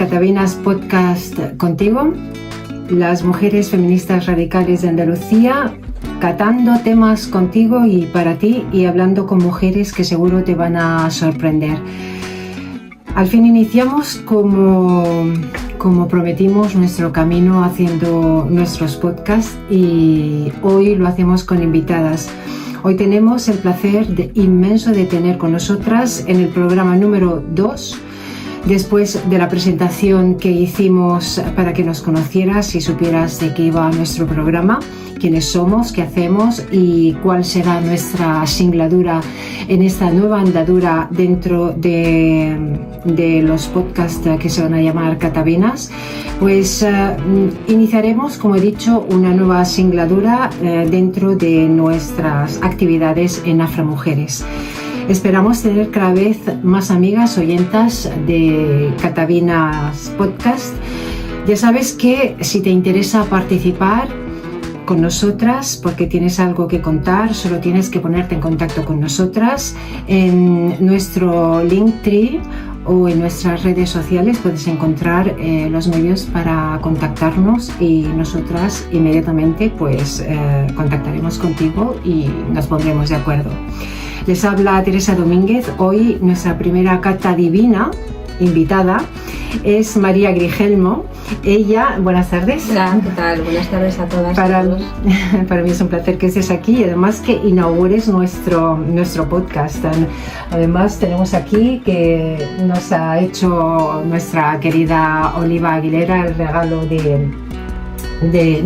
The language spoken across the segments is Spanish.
Catavinas Podcast contigo, las mujeres feministas radicales de Andalucía, catando temas contigo y para ti y hablando con mujeres que seguro te van a sorprender. Al fin iniciamos como prometimos nuestro camino haciendo nuestros podcasts y hoy lo hacemos con invitadas. Hoy tenemos el placer inmenso de tener con nosotras en el programa número 2, después de la presentación que hicimos para que nos conocieras y supieras de qué iba nuestro programa, quiénes somos, qué hacemos y cuál será nuestra singladura en esta nueva andadura dentro de los podcasts que se van a llamar Catavinas. Pues iniciaremos, como he dicho, una nueva singladura dentro de nuestras actividades en Afromujeres. Esperamos tener cada vez más amigas oyentas de Catavinas Podcast. Ya sabes que si te interesa participar con nosotras porque tienes algo que contar, solo tienes que ponerte en contacto con nosotras en nuestro Linktree o en nuestras redes sociales. Puedes encontrar los medios para contactarnos y nosotras inmediatamente pues contactaremos contigo y nos pondremos de acuerdo. Les habla Teresa Domínguez. Hoy nuestra primera cata divina invitada es María Grigelmo. Ella, buenas tardes. Hola, ¿qué tal? Buenas tardes a todas. Para mí es un placer que estés aquí y además que inaugures nuestro podcast. Además tenemos aquí que nos ha hecho nuestra querida Oliva Aguilera el regalo de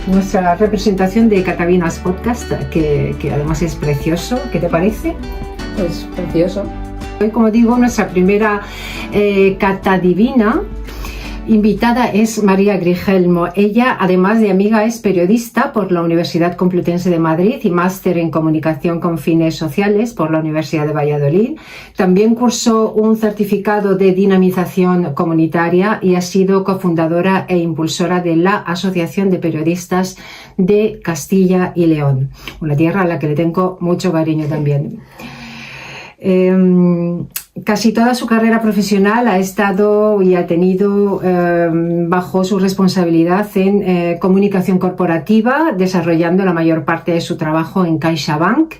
nuestra representación de Catavinas Podcast, que además es precioso. ¿Qué te parece? Pues precioso. Hoy, como digo, nuestra primera cata divina invitada es María Grigelmo. Ella, además de amiga, es periodista por la Universidad Complutense de Madrid y máster en comunicación con fines sociales por la Universidad de Valladolid. También cursó un certificado de dinamización comunitaria y ha sido cofundadora e impulsora de la Asociación de Periodistas de Castilla y León, una tierra a la que le tengo mucho cariño también. Casi toda su carrera profesional ha estado y ha tenido bajo su responsabilidad en comunicación corporativa, desarrollando la mayor parte de su trabajo en CaixaBank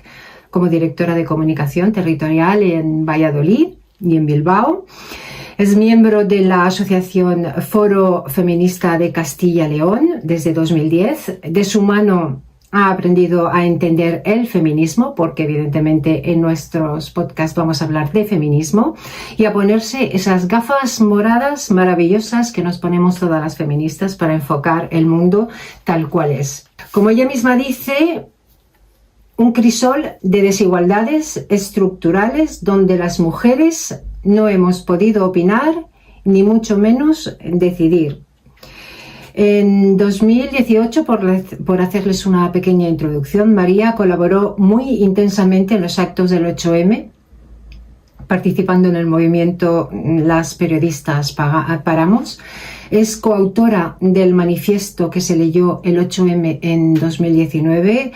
como directora de comunicación territorial en Valladolid y en Bilbao. Es miembro de la Asociación Foro Feminista de Castilla y León desde 2010. De su mano ha aprendido a entender el feminismo, porque evidentemente en nuestros podcasts vamos a hablar de feminismo, y a ponerse esas gafas moradas maravillosas que nos ponemos todas las feministas para enfocar el mundo tal cual es. Como ella misma dice, un crisol de desigualdades estructurales donde las mujeres no hemos podido opinar, ni mucho menos decidir. En 2018, por hacerles una pequeña introducción, María colaboró muy intensamente en los actos del 8M, participando en el movimiento Las Periodistas Paramos. Es coautora del manifiesto que se leyó el 8M en 2019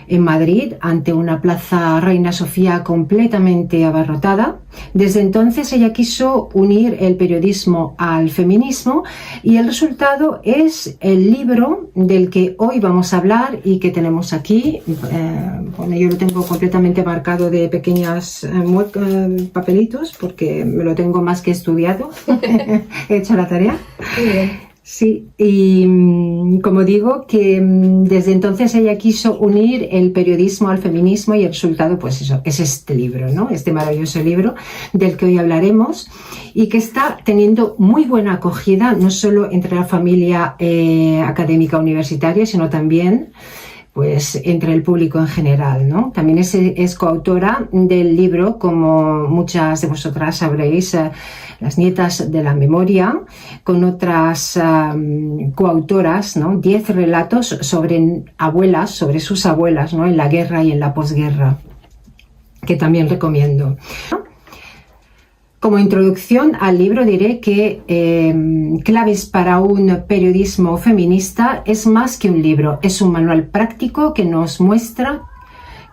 en Madrid, ante una plaza Reina Sofía completamente abarrotada. Desde entonces ella quiso unir el periodismo al feminismo y el resultado es el libro del que hoy vamos a hablar y que tenemos aquí. Bueno, yo lo tengo completamente marcado de pequeños papelitos porque me lo tengo más que estudiado. He hecho la tarea. Muy bien. Sí, y como digo, que desde entonces ella quiso unir el periodismo al feminismo y el resultado, pues eso, es este libro, ¿no? Este maravilloso libro del que hoy hablaremos y que está teniendo muy buena acogida, no solo entre la familia académica universitaria, sino también pues entre el público en general, ¿no? También es coautora del libro, como muchas de vosotras sabréis, Las nietas de la memoria, con otras coautoras, ¿no? 10 relatos sobre abuelas, sobre sus abuelas, ¿no? En la guerra y en la posguerra, que también recomiendo. Como introducción al libro diré que Claves para un periodismo feminista es más que un libro, es un manual práctico que nos muestra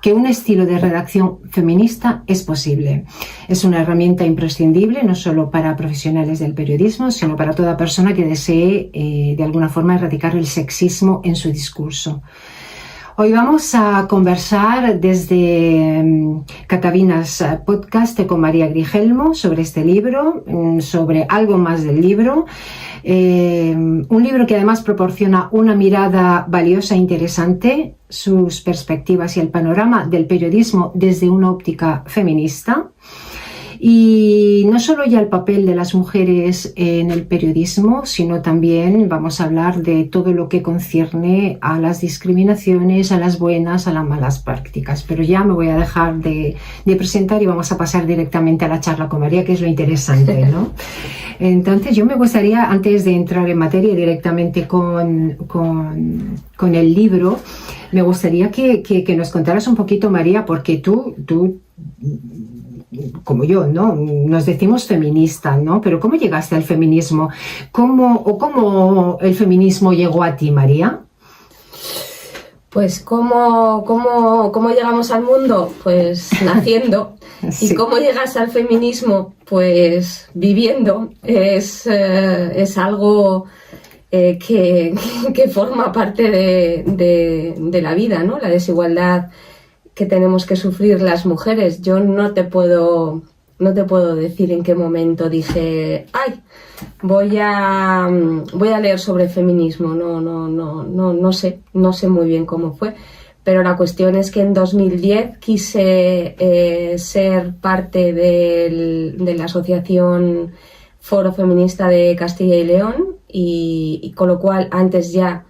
que un estilo de redacción feminista es posible. Es una herramienta imprescindible no solo para profesionales del periodismo, sino para toda persona que desee de alguna forma erradicar el sexismo en su discurso. Hoy vamos a conversar desde Catavinas Podcast con María Grigelmo sobre este libro, sobre algo más del libro. Un libro que además proporciona una mirada valiosa e interesante, sus perspectivas y el panorama del periodismo desde una óptica feminista. Y no solo ya el papel de las mujeres en el periodismo, sino también vamos a hablar de todo lo que concierne a las discriminaciones, a las buenas, a las malas prácticas. Pero ya me voy a dejar de presentar y vamos a pasar directamente a la charla con María, que es lo interesante, ¿no? Entonces yo me gustaría, antes de entrar en materia directamente con el libro, me gustaría que nos contaras un poquito, María, porque tú como yo, ¿no? Nos decimos feministas, ¿no? Pero ¿cómo llegaste al feminismo? ¿Cómo el feminismo llegó a ti, María? Pues ¿cómo llegamos al mundo? Pues naciendo. Sí. ¿Y cómo llegas al feminismo? Pues viviendo. Es algo que forma parte de la vida, ¿no? La desigualdad que tenemos que sufrir las mujeres. Yo no te puedo decir en qué momento dije, ay, voy a leer sobre feminismo. No sé muy bien cómo fue, pero la cuestión es que en 2010 quise ser parte de la asociación Foro Feminista de Castilla y León y con lo cual antes ya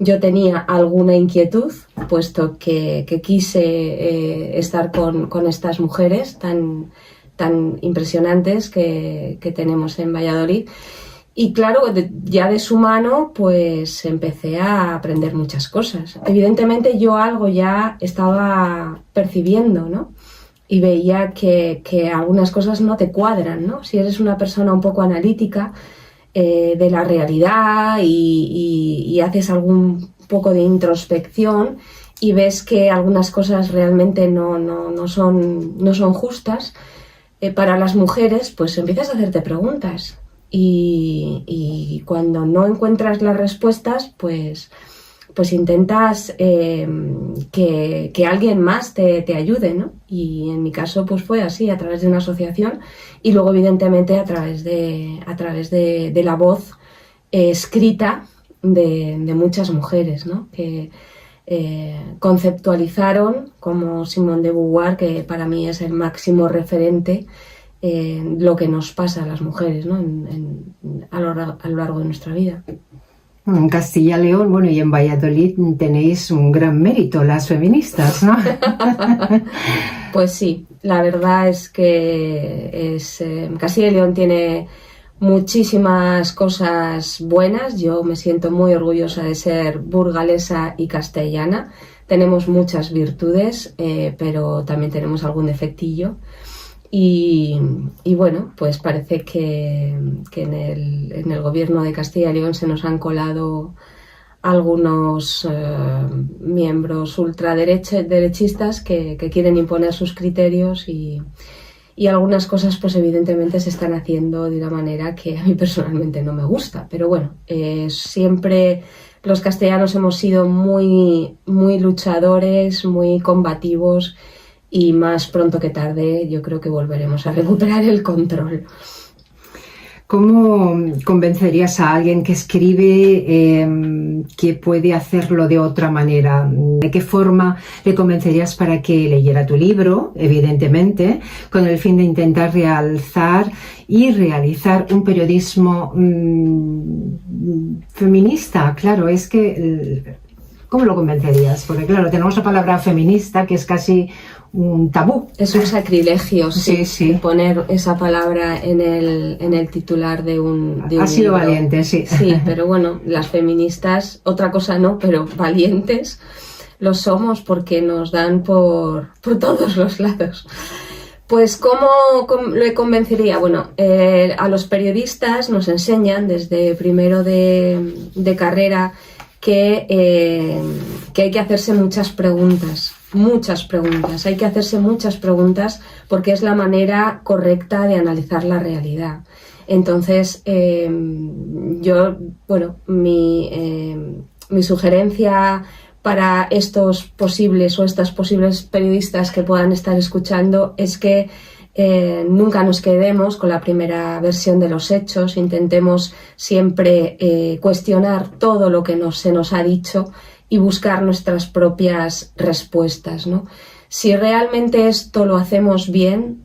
yo tenía alguna inquietud, puesto que quise estar con estas mujeres tan impresionantes que tenemos en Valladolid. Y claro, ya de su mano, pues empecé a aprender muchas cosas. Evidentemente yo algo ya estaba percibiendo, ¿no? Y veía que algunas cosas no te cuadran, ¿no? Si eres una persona un poco analítica, de la realidad y haces algún poco de introspección y ves que algunas cosas realmente no son justas para las mujeres, pues empiezas a hacerte preguntas y cuando no encuentras las respuestas, pues intentas que alguien más te ayude, ¿no? Y en mi caso pues fue así, a través de una asociación y luego evidentemente a través de la voz escrita de muchas mujeres, ¿no? Que conceptualizaron, como Simone de Beauvoir, que para mí es el máximo referente, lo que nos pasa a las mujeres, ¿no? a lo largo de nuestra vida. En Castilla y León, bueno, y en Valladolid tenéis un gran mérito las feministas, ¿no? Pues sí, la verdad es que Castilla y León tiene muchísimas cosas buenas. Yo me siento muy orgullosa de ser burgalesa y castellana. Tenemos muchas virtudes, pero también tenemos algún defectillo. Y bueno, pues parece que en el gobierno de Castilla y León se nos han colado algunos miembros ultraderechistas que quieren imponer sus criterios y algunas cosas pues evidentemente se están haciendo de una manera que a mí personalmente no me gusta. Pero bueno, siempre los castellanos hemos sido muy, muy luchadores, muy combativos. Y más pronto que tarde yo creo que volveremos a recuperar el control. ¿Cómo convencerías a alguien que escribe que puede hacerlo de otra manera? ¿De qué forma le convencerías para que leyera tu libro, evidentemente, con el fin de intentar realzar y realizar un periodismo feminista? Claro, es que... ¿Cómo lo convencerías? Porque claro, tenemos la palabra feminista que es casi un tabú. Es un sacrilegio, sí. Poner esa palabra en el titular de un Ha sido libro. Valiente, sí. Sí, pero bueno, las feministas, otra cosa no, pero valientes lo somos porque nos dan por todos los lados. Pues ¿cómo le convencería? Bueno, a los periodistas nos enseñan desde primero de carrera que hay que hacerse muchas preguntas muchas preguntas, hay que hacerse muchas preguntas porque es la manera correcta de analizar la realidad. Entonces, mi sugerencia para estos posibles o estas posibles periodistas que puedan estar escuchando es que nunca nos quedemos con la primera versión de los hechos, intentemos siempre cuestionar todo lo que se nos ha dicho y buscar nuestras propias respuestas, ¿no? Si realmente esto lo hacemos bien,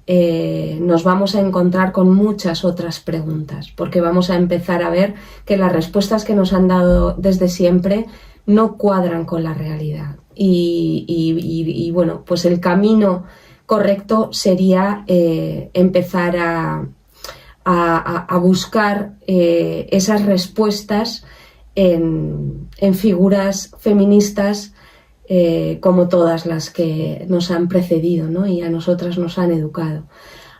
nos vamos a encontrar con muchas otras preguntas, porque vamos a empezar a ver que las respuestas que nos han dado desde siempre no cuadran con la realidad. Y bueno, pues el camino correcto sería empezar a buscar esas respuestas en figuras feministas como todas las que nos han precedido, ¿no? Y a nosotras nos han educado.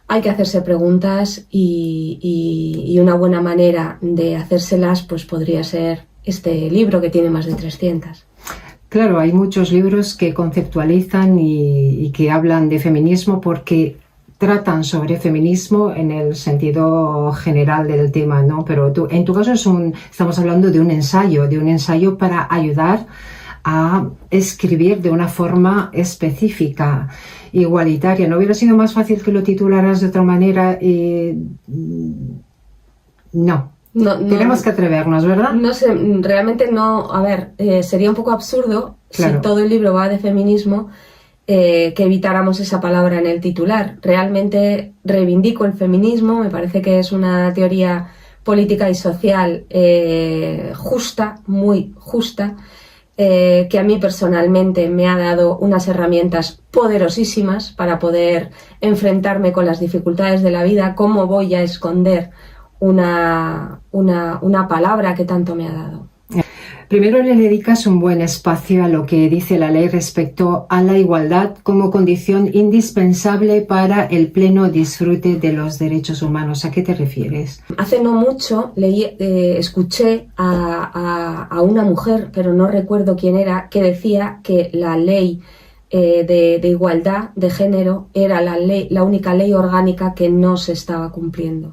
Hay que hacerse preguntas y una buena manera de hacérselas pues podría ser este libro que tiene más de 300. Claro, hay muchos libros que conceptualizan y que hablan de feminismo porque tratan sobre feminismo en el sentido general del tema, ¿no? Pero en tu caso estamos hablando de un ensayo para ayudar a escribir de una forma específica, igualitaria. ¿No hubiera sido más fácil que lo titularas de otra manera? No. Tenemos que atrevernos, ¿verdad? No sé, realmente no. A ver, sería un poco absurdo claro. Si todo el libro va de feminismo que evitáramos esa palabra en el titular. Realmente reivindico el feminismo, me parece que es una teoría política y social justa, muy justa, que a mí personalmente me ha dado unas herramientas poderosísimas para poder enfrentarme con las dificultades de la vida. ¿Cómo voy a esconder una palabra que tanto me ha dado? Primero le dedicas un buen espacio a lo que dice la ley respecto a la igualdad como condición indispensable para el pleno disfrute de los derechos humanos. ¿A qué te refieres? Hace no mucho escuché a una mujer, pero no recuerdo quién era, que decía que la ley de igualdad de género era la única ley orgánica que no se estaba cumpliendo.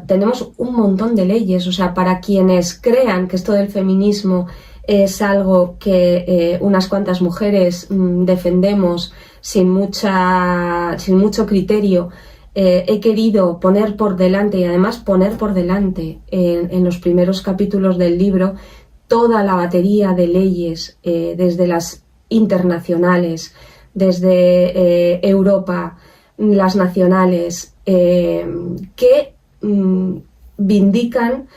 Tenemos un montón de leyes, o sea, para quienes crean que esto del feminismo es algo que unas cuantas mujeres defendemos sin mucho criterio, he querido poner por delante y además poner por delante en los primeros capítulos del libro toda la batería de leyes, desde las internacionales, desde Europa, las nacionales, que vindican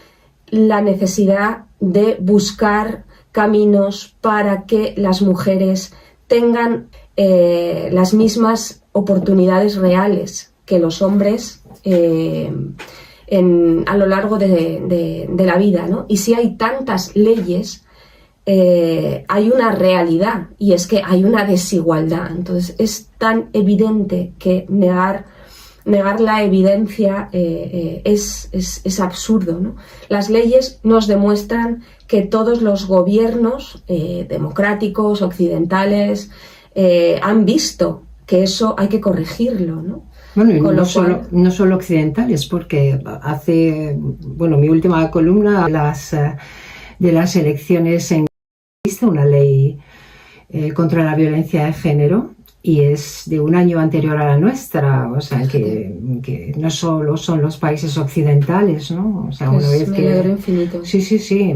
la necesidad de buscar caminos para que las mujeres tengan las mismas oportunidades reales que los hombres a lo largo de la vida, ¿no? Y si hay tantas leyes, hay una realidad, y es que hay una desigualdad. Entonces es tan evidente que negar la evidencia es absurdo, ¿no? Las leyes nos demuestran que todos los gobiernos democráticos, occidentales, han visto que eso hay que corregirlo, ¿no? Bueno, y no solo occidentales, porque mi última columna de las elecciones existe una ley contra la violencia de género y es de un año anterior a la nuestra, o sea que no solo son los países occidentales, ¿no? O sea, una vez que infinito. Sí.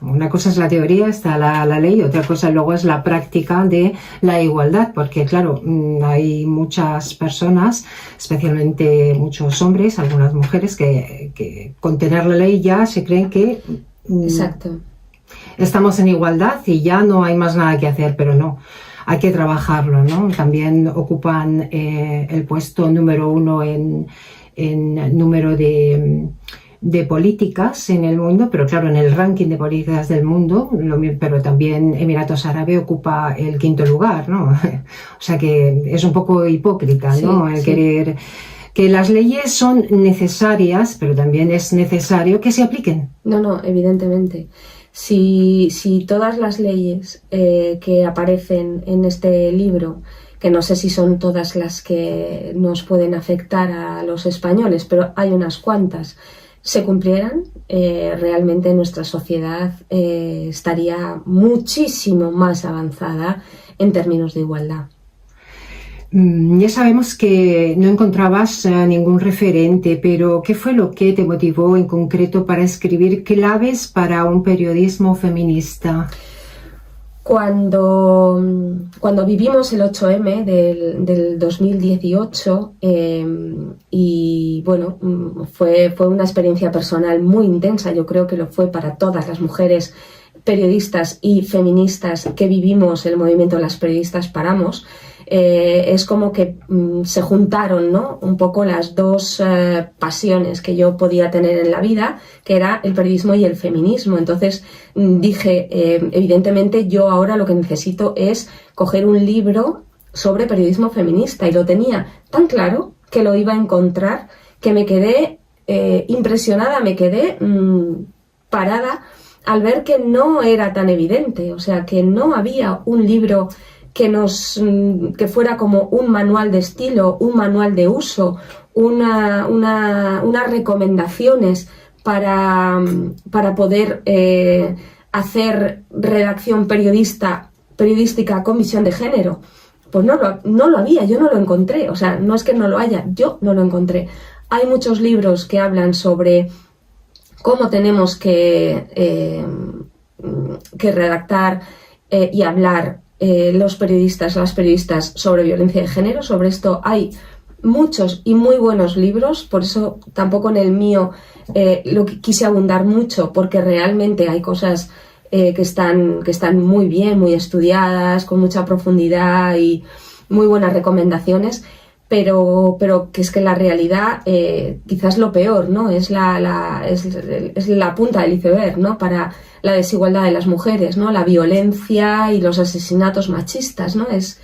Una cosa es la teoría, está la ley, otra cosa luego es la práctica de la igualdad, porque claro, hay muchas personas, especialmente muchos hombres, algunas mujeres, que con tener la ley ya se creen que exacto, estamos en igualdad y ya no hay más nada que hacer, pero no, hay que trabajarlo, ¿no? También ocupan el puesto número 1 en número de políticas en el mundo, pero claro, en el ranking de políticas del mundo, pero también Emiratos Árabes ocupa el 5º lugar, ¿no? O sea que es un poco hipócrita, ¿no? Sí. Querer que las leyes son necesarias, pero también es necesario que se apliquen. No, evidentemente. Si todas las leyes que aparecen en este libro, que no sé si son todas las que nos pueden afectar a los españoles, pero hay unas cuantas, se cumplieran, realmente nuestra sociedad estaría muchísimo más avanzada en términos de igualdad. Ya sabemos que no encontrabas ningún referente, pero ¿qué fue lo que te motivó en concreto para escribir claves para un periodismo feminista? Cuando vivimos el 8M del 2018, y bueno, fue una experiencia personal muy intensa, yo creo que lo fue para todas las mujeres periodistas y feministas que vivimos el movimiento Las Periodistas Paramos. Es como que se juntaron, ¿no?, un poco las dos pasiones que yo podía tener en la vida, que era el periodismo y el feminismo. Entonces dije, evidentemente yo ahora lo que necesito es coger un libro sobre periodismo feminista, y lo tenía tan claro que lo iba a encontrar, que me quedé impresionada, me quedé parada al ver que no era tan evidente, o sea, que no había un libro que fuera como un manual de estilo, un manual de uso, unas recomendaciones para poder hacer redacción periodística con visión de género. Pues no lo había, yo no lo encontré, o sea, no es que no lo haya, yo no lo encontré. Hay muchos libros que hablan sobre cómo tenemos que redactar y hablar los periodistas, las periodistas, sobre violencia de género. Sobre esto hay muchos y muy buenos libros, por eso tampoco en el mío lo quise abundar mucho, porque realmente hay cosas que están muy bien, muy estudiadas, con mucha profundidad y muy buenas recomendaciones, pero que es que la realidad quizás lo peor, ¿no? Es la punta del iceberg, ¿no?, para la desigualdad de las mujeres, ¿no?, la violencia y los asesinatos machistas, ¿no? Es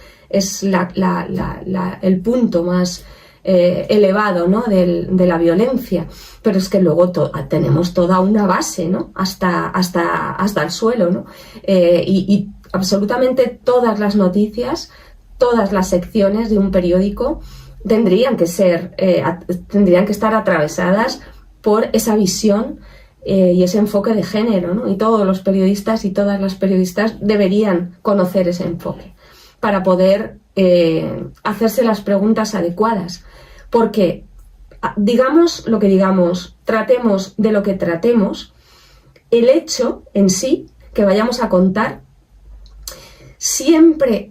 el punto más elevado, ¿no?, de la violencia. Pero es que luego tenemos toda una base, ¿no?, hasta el suelo, ¿no? Y absolutamente todas las noticias, todas las secciones de un periódico tendrían que estar atravesadas por esa visión y ese enfoque de género, ¿no? Y todos los periodistas y todas las periodistas deberían conocer ese enfoque para poder hacerse las preguntas adecuadas. Porque digamos lo que digamos, tratemos de lo que tratemos, el hecho en sí que vayamos a contar, siempre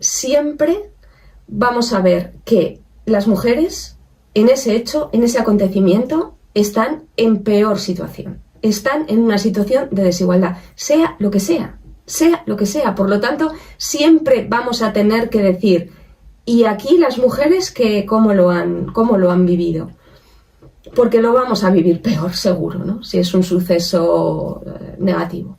vamos a ver que las mujeres en ese hecho, en ese acontecimiento, están en peor situación. Están en una situación de desigualdad, sea lo que sea. Por lo tanto, siempre vamos a tener que decir, y aquí las mujeres cómo lo han vivido. Porque lo vamos a vivir peor, seguro, ¿no?, si es un suceso negativo.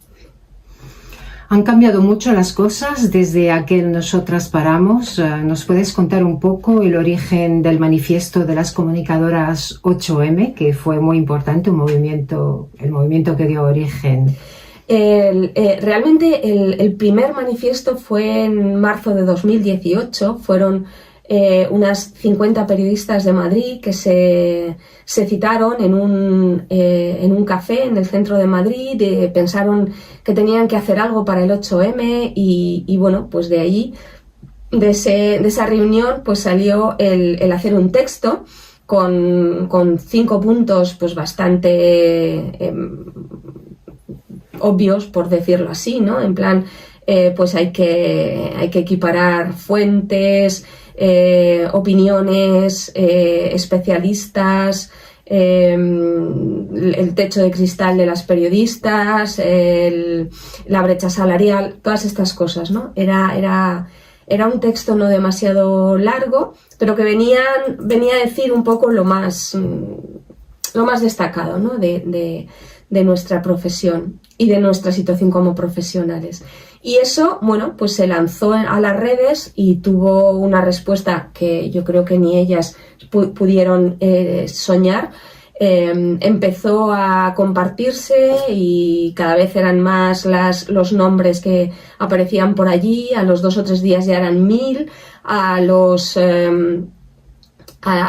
Han cambiado mucho las cosas desde aquel Nosotras Paramos. ¿Nos puedes contar un poco el origen del manifiesto de las comunicadoras 8M, que fue muy importante, el movimiento que dio origen? Realmente el primer manifiesto fue en marzo de 2018. Fueron unas 50 periodistas de Madrid que se citaron en un café en el centro de Madrid, pensaron que tenían que hacer algo para el 8M y bueno, pues de ahí, de esa reunión, pues salió el hacer un texto con 5 puntos pues bastante obvios, por decirlo así, ¿no? En plan, pues hay que equiparar fuentes, opiniones, especialistas, el techo de cristal de las periodistas, la brecha salarial, todas estas cosas, ¿no? Era un texto no demasiado largo, pero que venía a decir un poco lo más destacado, ¿no?, de nuestra profesión y de nuestra situación como profesionales. Y eso, bueno, pues se lanzó a las redes y tuvo una respuesta que yo creo que ni ellas pudieron soñar. empezó a compartirse y cada vez eran más los nombres que aparecían por allí. A los 2 o 3 días ya eran 1000, a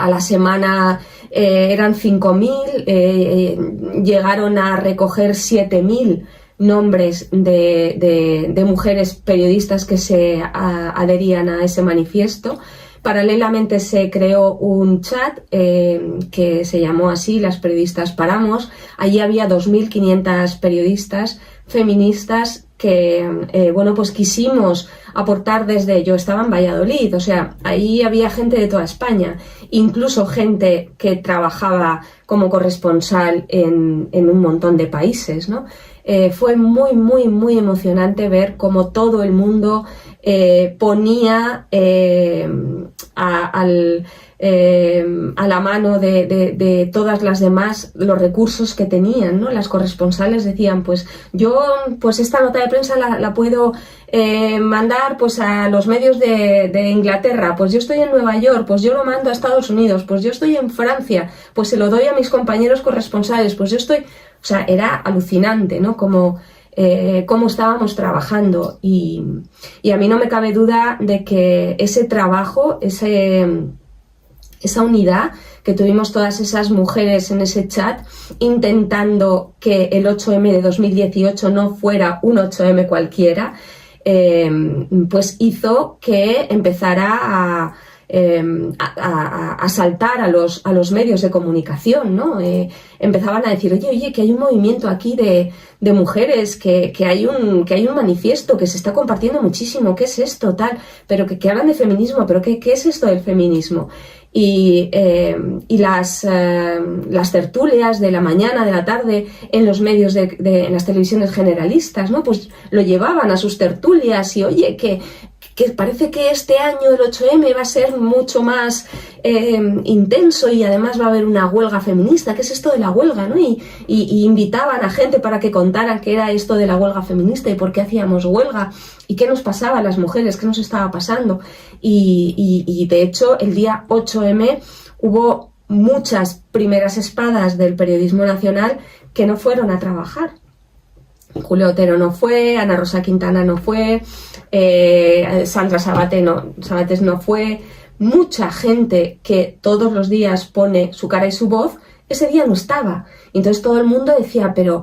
la semana eran 5000, llegaron a recoger 7000 nombres de mujeres periodistas que se adherían a ese manifiesto. Paralelamente se creó un chat que se llamó así, Las Periodistas Paramos. Allí había 2500 periodistas feministas que, pues quisimos aportar desde... Yo estaba en Valladolid, o sea, ahí había gente de toda España, incluso gente que trabajaba como corresponsal en un montón de países, ¿no? Fue muy, muy, muy emocionante ver cómo todo el mundo ponía a la mano de todas las demás los recursos que tenían, ¿no? Las corresponsales decían, pues yo pues esta nota de prensa la puedo mandar pues a los medios de Inglaterra, pues yo estoy en Nueva York, pues yo lo mando a Estados Unidos, pues yo estoy en Francia, pues se lo doy a mis compañeros corresponsales, pues yo estoy... O sea, era alucinante, ¿no? Cómo estábamos trabajando y a mí no me cabe duda de que ese trabajo, esa unidad que tuvimos todas esas mujeres en ese chat intentando que el 8M de 2018 no fuera un 8M cualquiera, pues hizo que empezara a saltar a los medios de comunicación, ¿no? Empezaban a decir, oye, que hay un movimiento aquí de mujeres, que hay un manifiesto que se está compartiendo muchísimo, ¿qué es esto? Tal, pero que hablan de feminismo, pero ¿qué es esto del feminismo? Y las tertulias de la mañana, de la tarde, en los medios en las televisiones generalistas, ¿no? Pues lo llevaban a sus tertulias y, oye, que parece que este año el 8M va a ser mucho más intenso y además va a haber una huelga feminista. ¿Qué es esto de la huelga, no? Y invitaban a gente para que contaran qué era esto de la huelga feminista y por qué hacíamos huelga y qué nos pasaba a las mujeres, qué nos estaba pasando. Y de hecho, el día 8M hubo muchas primeras espadas del periodismo nacional que no fueron a trabajar. Julio Otero no fue, Ana Rosa Quintana no fue, Sandra Sabates no fue. Mucha gente que todos los días pone su cara y su voz, ese día no estaba. Entonces todo el mundo decía, pero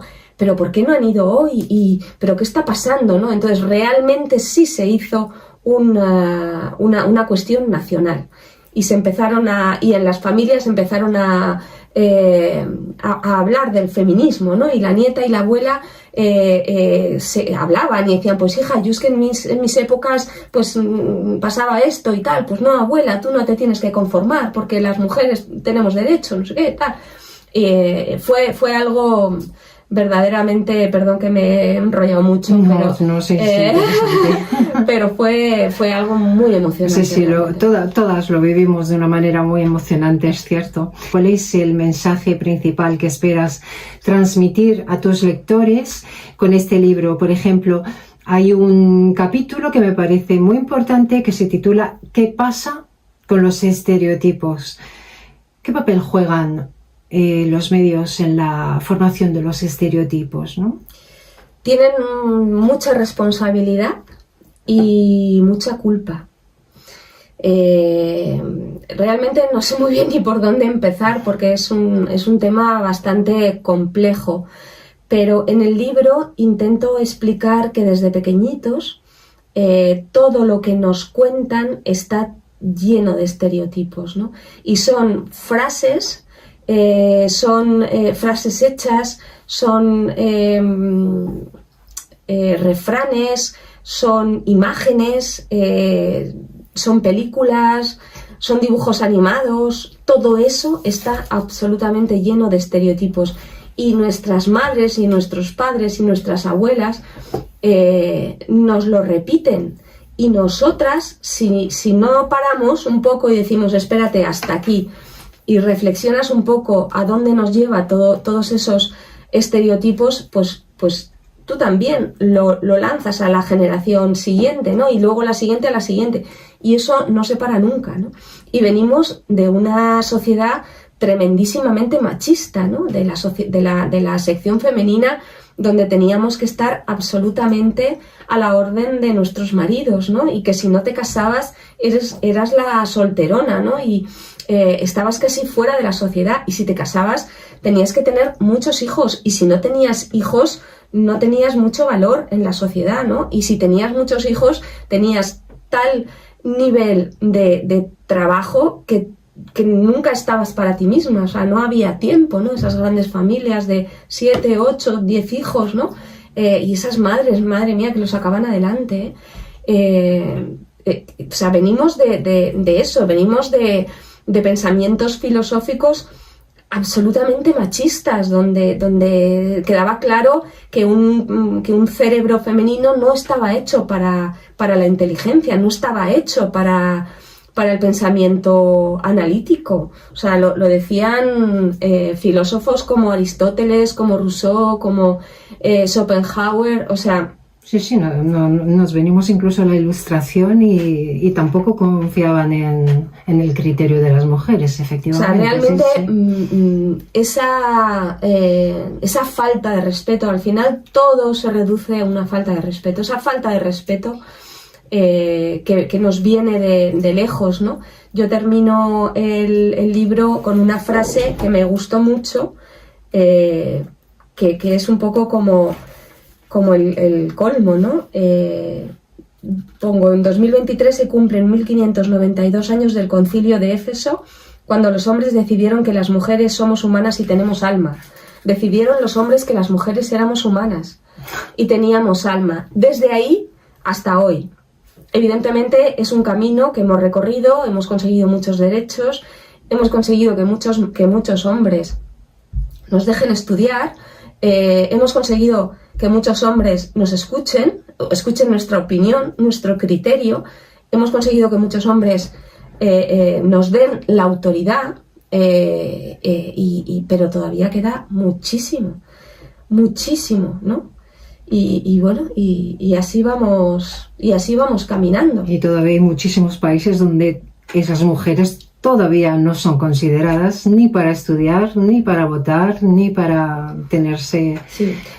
¿por qué no han ido hoy? ¿Pero qué está pasando, no? Entonces realmente sí se hizo una cuestión nacional. Y en las familias empezaron a hablar del feminismo, ¿no? Y la nieta y la abuela se hablaban y decían, pues hija, yo es que en mis épocas pues pasaba esto y tal. Pues no, abuela, tú no te tienes que conformar porque las mujeres tenemos derecho, no sé qué, tal. Fue algo verdaderamente, perdón que me he enrollado mucho, pero fue algo muy emocionante. Sí, todas lo vivimos de una manera muy emocionante, es cierto. ¿Cuál es el mensaje principal que esperas transmitir a tus lectores con este libro? Por ejemplo, hay un capítulo que me parece muy importante que se titula ¿Qué pasa con los estereotipos? ¿Qué papel juegan los medios en la formación de los estereotipos, ¿no? Tienen mucha responsabilidad y mucha culpa. Realmente no sé muy bien ni por dónde empezar porque es un tema bastante complejo, pero en el libro intento explicar que desde pequeñitos todo lo que nos cuentan está lleno de estereotipos, ¿no? Y son frases hechas, son refranes, son imágenes, son películas, son dibujos animados. Todo eso está absolutamente lleno de estereotipos y nuestras madres y nuestros padres y nuestras abuelas nos lo repiten. Y nosotras, si no paramos un poco y decimos espérate, hasta aquí, y reflexionas un poco a dónde nos lleva todos esos estereotipos, pues tú también lo lanzas a la generación siguiente, ¿no? Y luego la siguiente a la siguiente. Y eso no se para nunca, ¿no? Y venimos de una sociedad tremendísimamente machista, ¿no? De la sección femenina, donde teníamos que estar absolutamente a la orden de nuestros maridos, ¿no? Y que si no te casabas eras la solterona, ¿no? Y estabas casi fuera de la sociedad, y si te casabas tenías que tener muchos hijos, y si no tenías hijos no tenías mucho valor en la sociedad, ¿no? Y si tenías muchos hijos tenías tal nivel de trabajo que nunca estabas para ti misma, o sea, no había tiempo, ¿no? Esas grandes familias de 7, 8, 10 hijos, ¿no? Y esas madres, madre mía, que los sacaban adelante. O sea, venimos de eso, venimos de pensamientos filosóficos absolutamente machistas, donde quedaba claro que un cerebro femenino no estaba hecho para la inteligencia, no estaba hecho para el pensamiento analítico. O sea, lo decían filósofos como Aristóteles, como Rousseau, como Schopenhauer, o sea... Sí, nos venimos incluso a la Ilustración y tampoco confiaban en el criterio de las mujeres, efectivamente. O sea, realmente esa falta de respeto, al final todo se reduce a una falta de respeto. Esa falta de respeto que nos viene de lejos, ¿no? Yo termino el libro con una frase que me gustó mucho, que es un poco como el colmo, ¿no? Pongo, en 2023 se cumplen 1592 años del concilio de Éfeso, cuando los hombres decidieron que las mujeres somos humanas y tenemos alma. Decidieron los hombres que las mujeres éramos humanas y teníamos alma. Desde ahí hasta hoy. Evidentemente es un camino que hemos recorrido, hemos conseguido muchos derechos, hemos conseguido que muchos hombres nos dejen estudiar, hemos conseguido que muchos hombres nos escuchen nuestra opinión, nuestro criterio, hemos conseguido que muchos hombres nos den la autoridad, pero todavía queda muchísimo, ¿no? Y bueno, y así vamos caminando. Y todavía hay muchísimos países donde esas mujeres todavía no son consideradas ni para estudiar, ni para votar, ni para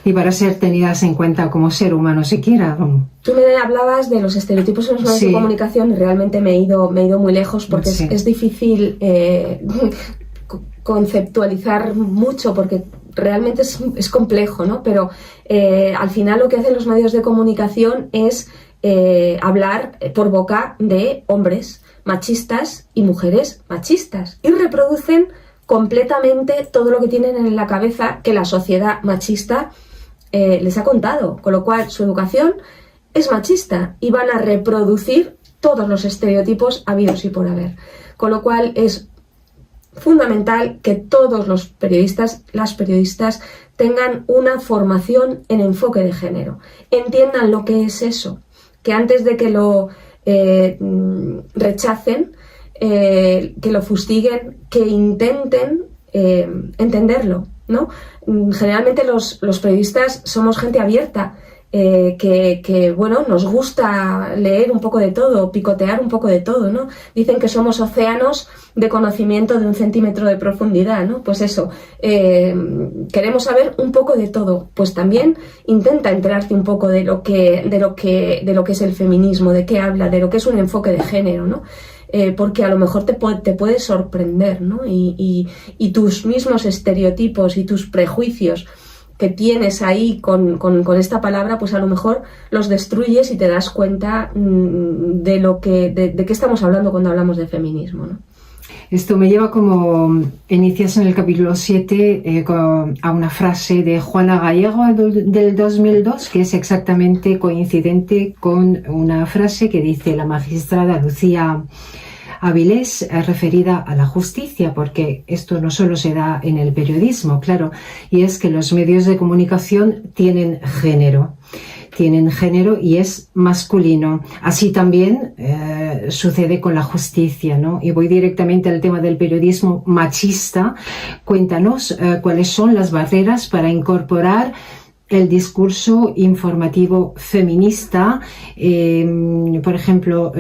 ni para ser tenidas en cuenta como ser humano siquiera. Tú me hablabas de los estereotipos en los medios de comunicación, y realmente me he ido muy lejos, porque es difícil conceptualizar mucho, porque realmente es complejo, ¿no? Pero al final lo que hacen los medios de comunicación es hablar por boca de hombres machistas y mujeres machistas, y reproducen completamente todo lo que tienen en la cabeza que la sociedad machista les ha contado, con lo cual su educación es machista y van a reproducir todos los estereotipos habidos y por haber, con lo cual es fundamental que todos los periodistas, las periodistas, tengan una formación en enfoque de género, entiendan lo que es eso, que antes de que lo rechacen, que lo fustiguen, que intenten entenderlo, ¿no? Generalmente los periodistas somos gente abierta, que bueno, nos gusta leer un poco de todo, picotear un poco de todo, ¿no? Dicen que somos océanos de conocimiento de 1 centímetro de profundidad, ¿no? Pues eso, queremos saber un poco de todo. Pues también intenta enterarte un poco de lo que es el feminismo, de qué habla, de lo que es un enfoque de género, ¿no? Porque a lo mejor te puede sorprender, ¿no? Y tus mismos estereotipos y tus prejuicios que tienes ahí con esta palabra, pues a lo mejor los destruyes y te das cuenta de qué estamos hablando cuando hablamos de feminismo, ¿no? Esto me lleva, como inicias en el capítulo 7, a una frase de Juana Gallego del 2002, que es exactamente coincidente con una frase que dice la magistrada Lucía Avilés, referida a la justicia, porque esto no solo se da en el periodismo, claro, y es que los medios de comunicación tienen género y es masculino. Así también sucede con la justicia, ¿no? Y voy directamente al tema del periodismo machista. Cuéntanos cuáles son las barreras para incorporar el discurso informativo feminista, por ejemplo,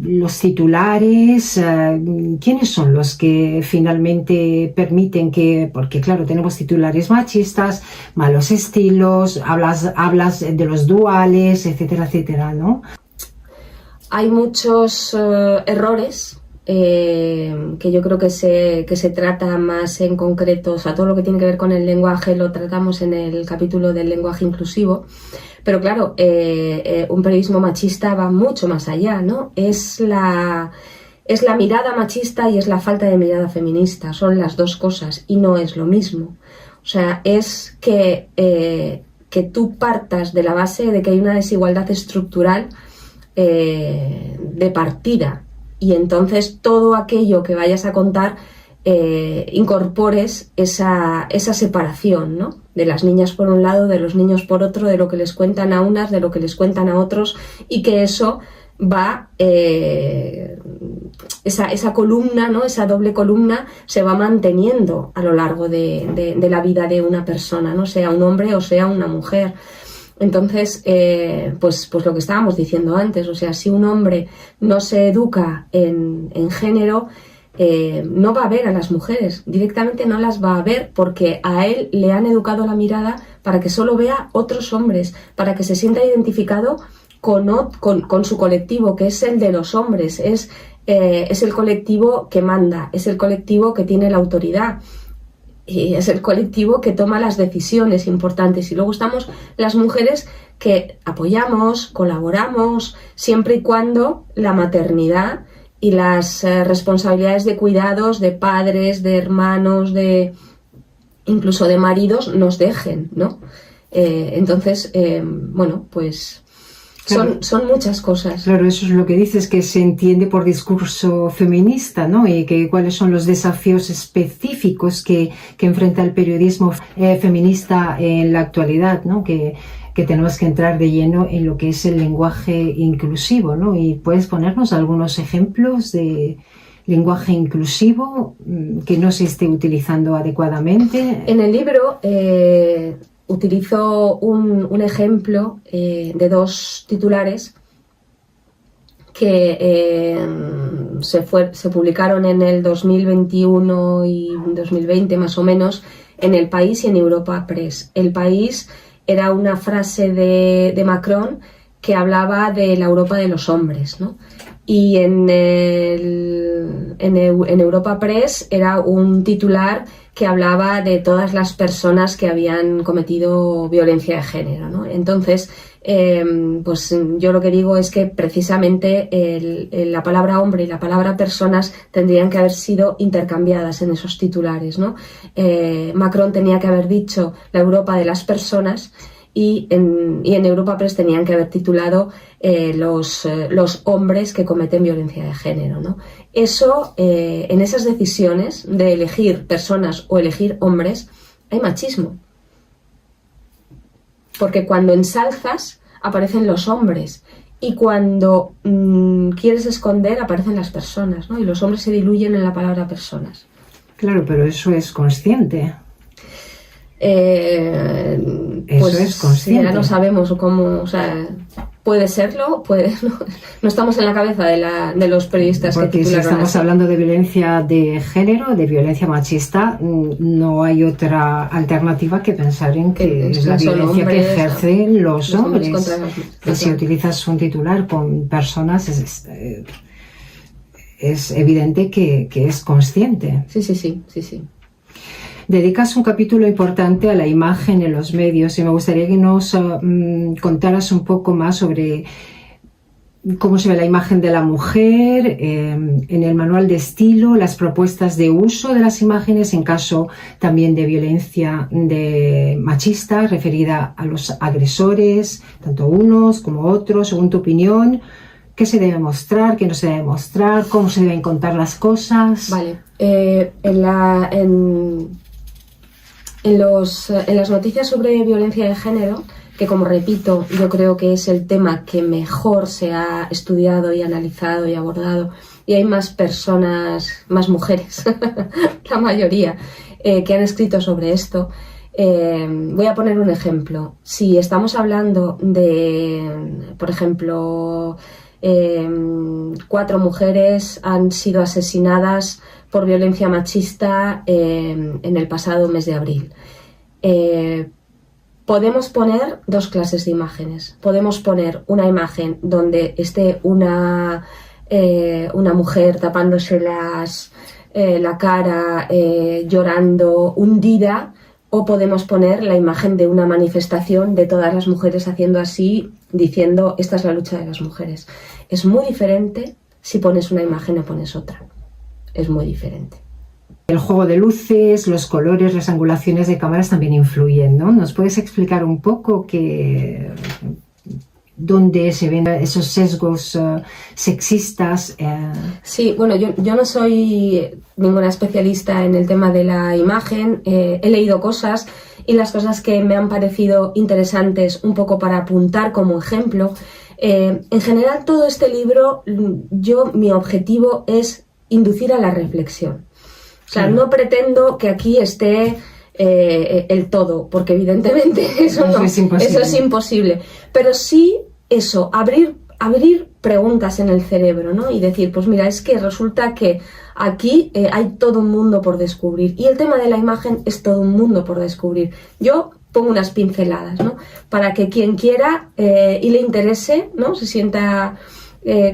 los titulares, ¿quiénes son los que finalmente permiten que, porque claro, tenemos titulares machistas, malos estilos, hablas de los duales, etcétera, etcétera, ¿no? Hay muchos errores que yo creo que se trata más en concreto, o sea, todo lo que tiene que ver con el lenguaje lo tratamos en el capítulo del lenguaje inclusivo, pero claro, un periodismo machista va mucho más allá, ¿no? Es la mirada machista y es la falta de mirada feminista, son las dos cosas y no es lo mismo. O sea, es que tú partas de la base de que hay una desigualdad estructural de partida, y entonces todo aquello que vayas a contar incorpores esa separación, ¿no? De las niñas por un lado, de los niños por otro, de lo que les cuentan a unas, de lo que les cuentan a otros, y que eso va, esa columna, ¿no? Esa doble columna se va manteniendo a lo largo de la vida de una persona, ¿no? Sea un hombre o sea una mujer. Entonces, pues lo que estábamos diciendo antes, o sea, si un hombre no se educa en género, no va a ver a las mujeres, directamente no las va a ver, porque a él le han educado la mirada para que solo vea otros hombres, para que se sienta identificado con su colectivo, que es el de los hombres, es el colectivo que manda, es el colectivo que tiene la autoridad. Y es el colectivo que toma las decisiones importantes. Y luego estamos las mujeres que apoyamos, colaboramos, siempre y cuando la maternidad y las responsabilidades de cuidados de padres, de hermanos, incluso de maridos nos dejen, ¿no? Entonces, bueno, pues... Claro. Son muchas cosas. Claro, eso es lo que dices, que se entiende por discurso feminista, ¿no? Y que cuáles son los desafíos específicos que enfrenta el periodismo feminista en la actualidad, ¿no? Que tenemos que entrar de lleno en lo que es el lenguaje inclusivo, ¿no? Y puedes ponernos algunos ejemplos de lenguaje inclusivo que no se esté utilizando adecuadamente. En el libro utilizo un ejemplo de dos titulares que se publicaron en el 2021 y 2020 más o menos en El País y en Europa Press. El País era una frase de Macron que hablaba de la Europa de los hombres, ¿no? Y en Europa Press era un titular que hablaba de todas las personas que habían cometido violencia de género, ¿no? Entonces, pues yo lo que digo es que precisamente la palabra hombre y la palabra personas tendrían que haber sido intercambiadas en esos titulares, ¿no? Macron tenía que haber dicho la Europa de las personas, y en Europa Press tenían que haber titulado los hombres que cometen violencia de género, ¿no? Eso, en esas decisiones de elegir personas o elegir hombres, hay machismo. Porque cuando ensalzas aparecen los hombres y cuando quieres esconder aparecen las personas, ¿no? Y los hombres se diluyen en la palabra personas. Claro, pero eso es consciente. Pues eso es consciente. Ya no sabemos cómo, o sea, puede serlo, no estamos en la cabeza de los periodistas. Porque que si estamos así. hablando de violencia de género, de violencia machista, no hay otra alternativa que pensar en que es la violencia hombres, que ejercen los hombres. Que si utilizas un titular con personas es evidente que es consciente. Sí. Dedicas un capítulo importante a la imagen en los medios y me gustaría que nos contaras un poco más sobre cómo se ve la imagen de la mujer en el manual de estilo, las propuestas de uso de las imágenes en caso también de violencia machista referida a los agresores, tanto unos como otros, según tu opinión. ¿Qué se debe mostrar? ¿Qué no se debe mostrar? ¿Cómo se deben contar las cosas? Vale. En las noticias sobre violencia de género, que como repito, yo creo que es el tema que mejor se ha estudiado y analizado y abordado, y hay más personas, más mujeres, la mayoría, que han escrito sobre esto, Voy a poner un ejemplo. Si estamos hablando de, por ejemplo, 4 mujeres han sido asesinadas por violencia machista en el pasado mes de abril. Podemos poner 2 clases de imágenes. Podemos poner una imagen donde esté una mujer tapándose la cara, llorando, hundida, o podemos poner la imagen de una manifestación de todas las mujeres haciendo así, diciendo esta es la lucha de las mujeres. Es muy diferente si pones una imagen o pones otra. Es muy diferente. El juego de luces, los colores, las angulaciones de cámaras también influyen, ¿no? ¿Nos puedes explicar un poco dónde se ven esos sesgos sexistas? Sí, bueno, yo no soy ninguna especialista en el tema de la imagen. He leído cosas y las cosas que me han parecido interesantes un poco para apuntar como ejemplo. En general, todo este libro, mi objetivo es inducir a la reflexión. O sea, no pretendo que aquí esté el todo, porque evidentemente eso es imposible. Pero sí eso, abrir preguntas en el cerebro, ¿no? Y decir, pues mira, es que resulta que aquí hay todo un mundo por descubrir. Y el tema de la imagen es todo un mundo por descubrir. Yo pongo unas pinceladas, ¿no? Para que quien quiera y le interese, ¿no? Se sienta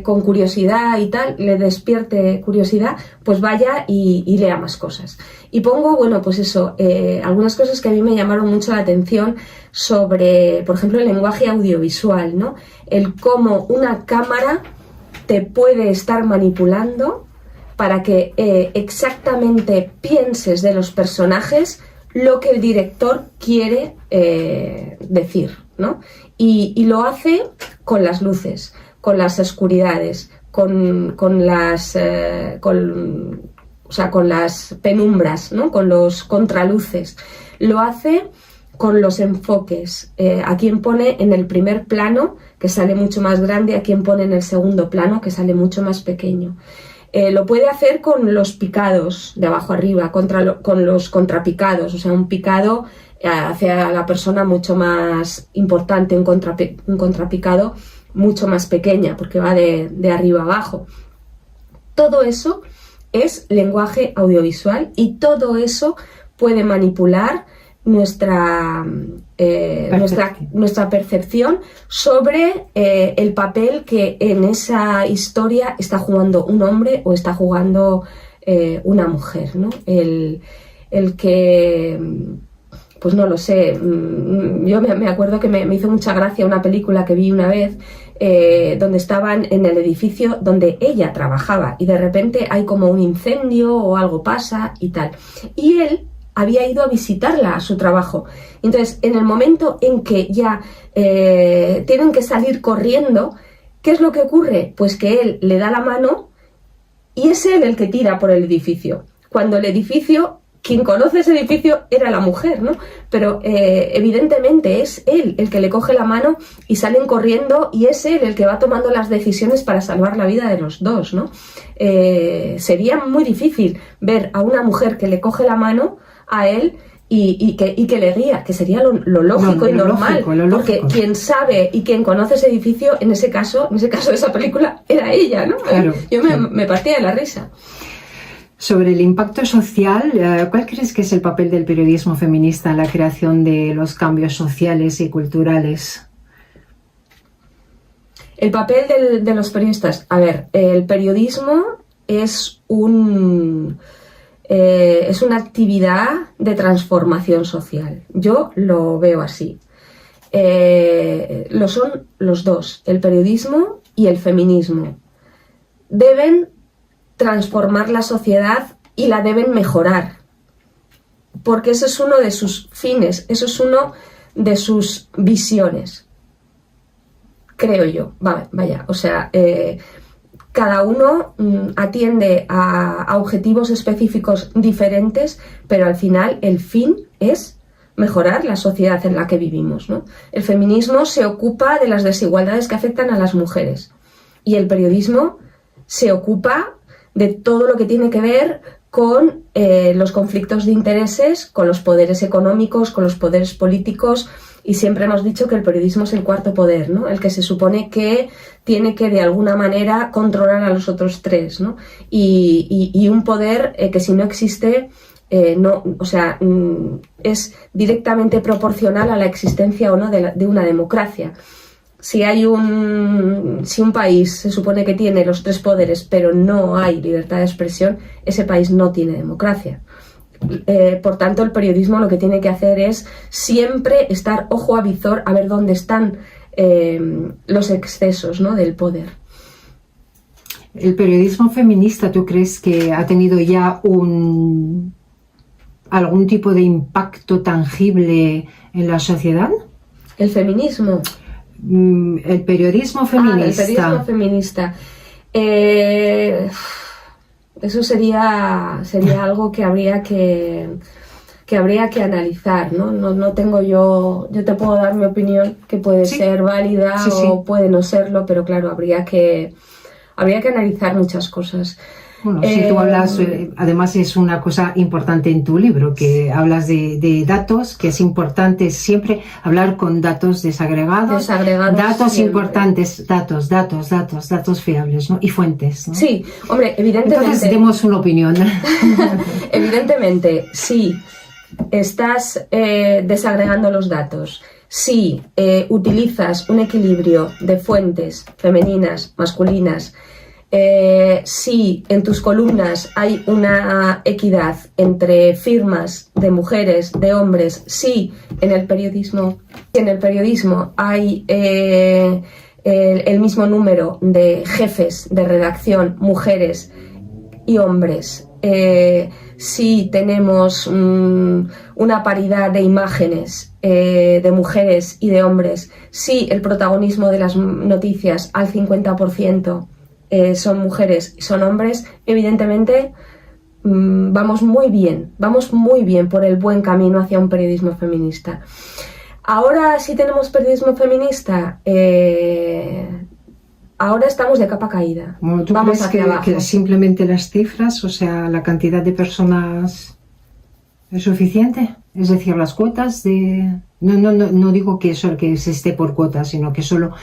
con curiosidad y tal, le despierte curiosidad, pues vaya y lea más cosas. Y pongo, bueno, pues eso, algunas cosas que a mí me llamaron mucho la atención sobre, por ejemplo, el lenguaje audiovisual, ¿no? El cómo una cámara te puede estar manipulando para que exactamente pienses de los personajes lo que el director quiere decir, ¿no? Y lo hace con las luces, con las oscuridades, con las penumbras, ¿no? Con los contraluces. Lo hace con los enfoques. A quien pone en el primer plano, que sale mucho más grande, a quien pone en el segundo plano, que sale mucho más pequeño. Lo puede hacer con los picados de abajo arriba, con los contrapicados. O sea, un picado hace a la persona mucho más importante, un contrapicado mucho más pequeña, porque va de arriba abajo. Todo eso es lenguaje audiovisual y todo eso puede manipular nuestra percepción sobre el papel que en esa historia está jugando un hombre o está jugando una mujer, ¿no? El que, pues no lo sé, yo me acuerdo que me hizo mucha gracia una película que vi una vez donde estaban en el edificio donde ella trabajaba y de repente hay como un incendio o algo pasa y tal. Y él había ido a visitarla a su trabajo. Entonces, en el momento en que ya tienen que salir corriendo, ¿qué es lo que ocurre? Pues que él le da la mano y es él el que tira por el edificio. Cuando el edificio, quien conoce ese edificio era la mujer, ¿no? Pero evidentemente es él el que le coge la mano y salen corriendo y es él el que va tomando las decisiones para salvar la vida de los dos, ¿no? Sería muy difícil ver a una mujer que le coge la mano a él y que le guía, que sería lo lógico y normal, porque quien sabe y quien conoce ese edificio, en ese caso de esa película, era ella, ¿no? Claro, yo me partía de la risa. Sobre el impacto social, ¿cuál crees que es el papel del periodismo feminista en la creación de los cambios sociales y culturales? El papel de los periodistas. A ver, el periodismo es una actividad de transformación social. Yo lo veo así. Lo son los dos, el periodismo y el feminismo. Deben transformar la sociedad y la deben mejorar, porque eso es uno de sus fines, eso es uno de sus visiones, creo yo. Vaya, o sea, cada uno atiende a objetivos específicos diferentes, pero al final el fin es mejorar la sociedad en la que vivimos, ¿no? El feminismo se ocupa de las desigualdades que afectan a las mujeres y el periodismo se ocupa de todo lo que tiene que ver con los conflictos de intereses, con los poderes económicos, con los poderes políticos, y siempre hemos dicho que el periodismo es el cuarto poder, ¿no? El que se supone que tiene que de alguna manera controlar a los otros tres, ¿no? Y un poder que si no existe, es directamente proporcional a la existencia o no de una democracia. Si un país se supone que tiene los tres poderes, pero no hay libertad de expresión, ese país no tiene democracia. Por tanto, el periodismo lo que tiene que hacer es siempre estar ojo a visor a ver dónde están los excesos, ¿no?, del poder. ¿El periodismo feminista tú crees que ha tenido ya algún tipo de impacto tangible en la sociedad? ¿El feminismo? El periodismo feminista. El periodismo feminista. Eso sería algo que habría que analizar, ¿no? No tengo yo te puedo dar mi opinión, que puede ser válida o puede no serlo, pero claro, habría que analizar muchas cosas. Bueno, si tú hablas, además es una cosa importante en tu libro, que hablas de datos, que es importante siempre hablar con datos desagregados, datos siempre importantes, datos fiables, ¿no? Y fuentes, ¿no? Sí, hombre, evidentemente. Entonces demos una opinión. Evidentemente, sí, estás desagregando los datos. Si utilizas un equilibrio de fuentes femeninas, masculinas, si en tus columnas hay una equidad entre firmas de mujeres, de hombres, si en el periodismo hay el mismo número de jefes de redacción, mujeres y hombres, si tenemos una paridad de imágenes de mujeres y de hombres, si el protagonismo de las noticias al 50% son mujeres y son hombres, evidentemente vamos muy bien por el buen camino hacia un periodismo feminista. Ahora sí tenemos periodismo feminista, ahora estamos de capa caída. Bueno, ¿tú crees que simplemente las cifras, o sea, la cantidad de personas es suficiente? Es decir, las cuotas de... No digo que solo que se esté por cuotas, sino que solo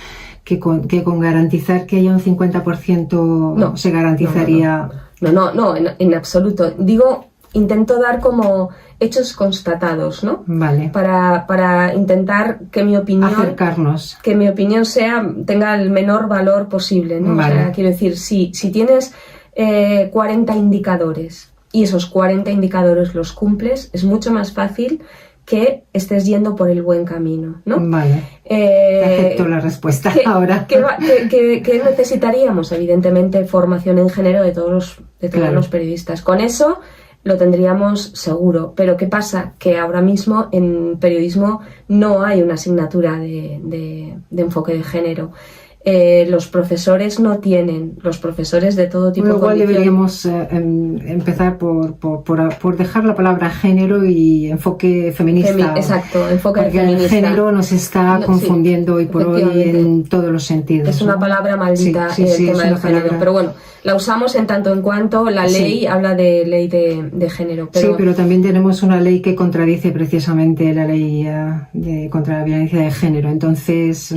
que con garantizar que haya un 50% se garantizaría... No, en absoluto. Digo, intento dar como hechos constatados, ¿no? Vale. Para intentar que mi opinión... Acercarnos. Que mi opinión tenga el menor valor posible, ¿no? Vale. O sea, quiero decir, si tienes 40 indicadores y esos 40 indicadores los cumples, es mucho más fácil que estés yendo por el buen camino, ¿no? Vale. Acepto la respuesta ahora. ¿Qué necesitaríamos? Evidentemente, formación en género de todos los periodistas. Con eso lo tendríamos seguro. Pero ¿qué pasa? Que ahora mismo en periodismo no hay una asignatura de enfoque de género. Los profesores no tienen, los profesores de todo tipo. Igual deberíamos empezar por dejar la palabra género y enfoque feminista. Exacto, enfoque porque feminista. El género nos está confundiendo hoy por hoy en todos los sentidos. Es una palabra maldita el tema del género, pero bueno, la usamos en tanto en cuanto la ley habla de ley de género. Sí, pero también tenemos una ley que contradice precisamente la ley contra la violencia de género. Entonces...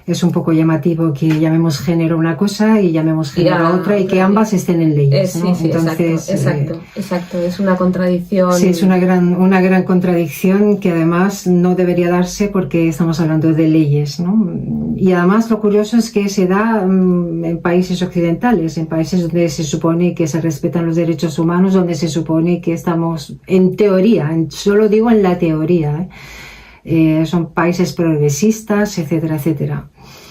es un poco llamativo que llamemos género una cosa y llamemos género a otra y que ambas estén en leyes, ¿no? Sí, entonces, exacto. Es una contradicción. Sí, es una gran contradicción que además no debería darse porque estamos hablando de leyes, ¿no? Y además lo curioso es que se da en países occidentales, en países donde se supone que se respetan los derechos humanos, donde se supone que estamos, en teoría, solo digo en la teoría, son países progresistas, etcétera, etcétera.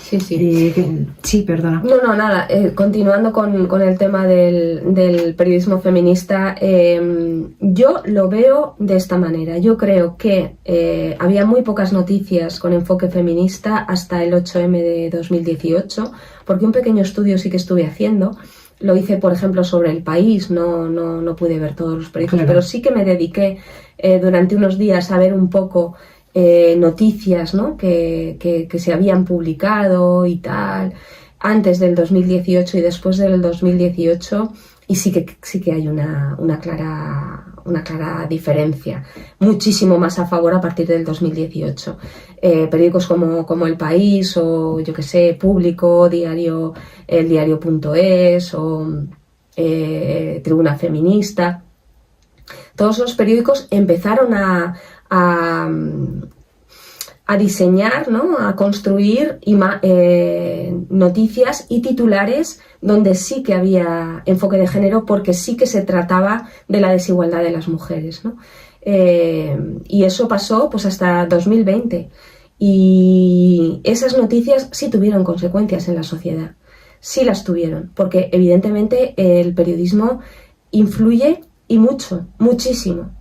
Sí. Sí, perdona. No, nada. Continuando con el tema del periodismo feminista, yo lo veo de esta manera. Yo creo que había muy pocas noticias con enfoque feminista hasta el 8M de 2018, porque un pequeño estudio sí que estuve haciendo. Lo hice, por ejemplo, sobre El País, no pude ver todos los periódicos, pero sí que me dediqué durante unos días a ver un poco noticias, ¿no? que se habían publicado y tal, antes del 2018 y después del 2018, Y sí que hay una clara diferencia, muchísimo más a favor a partir del 2018. Periódicos como El País o, yo que sé, Público, el Diario.es o Tribuna Feminista, todos los periódicos empezaron a diseñar, ¿no?, a construir noticias y titulares donde sí que había enfoque de género, porque sí que se trataba de la desigualdad de las mujeres, ¿no? Y eso pasó pues hasta 2020. Y esas noticias sí tuvieron consecuencias en la sociedad, sí las tuvieron, porque evidentemente el periodismo influye y muchísimo,